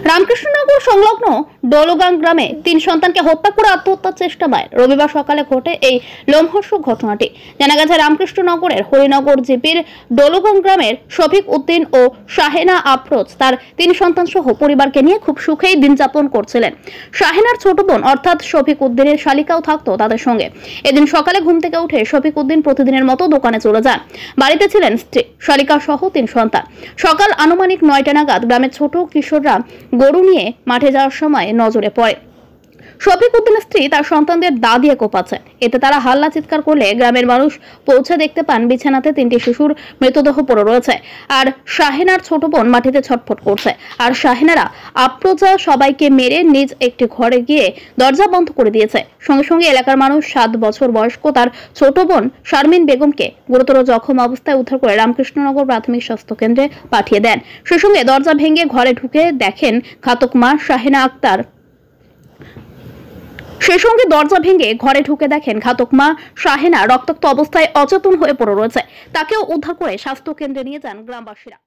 রামকৃষ্ণনগর সংলগ্ন ডোলগাং গ্রামে 3 সন্তানকে হত্যা করে আত্মহত্যার চেষ্টা মায়ের। রবিবার সকালে ঘটে এই লোমহর্ষক ঘটনাটি। জানা গেছে, রামকৃষ্ণনগরের হরিনগর জিপির ডোলগাং গ্রামের শফিক উদ্দিন ও শাহেনা আফরোজ তার 3 সন্তান সহ পরিবারকে নিয়ে খুব সুখেই দিন যাপন করছিলেন। শাহেনার ছোট বোন অর্থাৎ শফিক উদ্দিনের শালিকাও থাকতো তাদের সঙ্গে। এদিন সকালে ঘুম থেকে উঠে শফিক উদ্দিন প্রতিদিনের মতো দোকানে চলে যান। বাড়িতে ছিলেন স্ত্রী, শালিকা সহ 3 সন্তান। সকাল আনুমানিক 9টা নাগাদ গ্রামের ছোট কিশোররা গরু নিয়ে মাঠে যাওয়ার সময় নজরে পড়ে শফিক উদ্দিনের স্ত্রী তার সন্তানদের দা দিয়ে কোপাচ্ছে। এতে তারা হাল্লা চিৎকার করলে গ্রামের মানুষ পৌঁছে দেখতে পান বিছানাতে 3টি শিশুর মৃতদেহ পড়ে রয়েছে, আর শাহেনার ছোট বোন মাটিতে ছটফট করছে। আর শাহেনারা আফরোজা সবাইকে মেরে নিজ একটি ঘরে গিয়ে দরজা বন্ধ করে দিয়েছে। সঙ্গে সঙ্গে এলাকার মানুষ 7 বছর বয়স্ক তার ছোট বোন শারমিন বেগমকে গুরুতর জখম অবস্থায় উদ্ধার করে রামকৃষ্ণনগর প্রাথমিক স্বাস্থ্য কেন্দ্রে পাঠিয়ে দেন। সেই সঙ্গে দরজা ভেঙে ঘরে ঢুকে দেখেন ঘাতক মা শাহেনা আক্তার রক্তাক্ত অবস্থায় অচেতন হয়ে পড়ে রয়েছে। তাকেও উদ্ধার করে স্বাস্থ্য কেন্দ্রে নিয়ে যান গ্রামবাসীরা।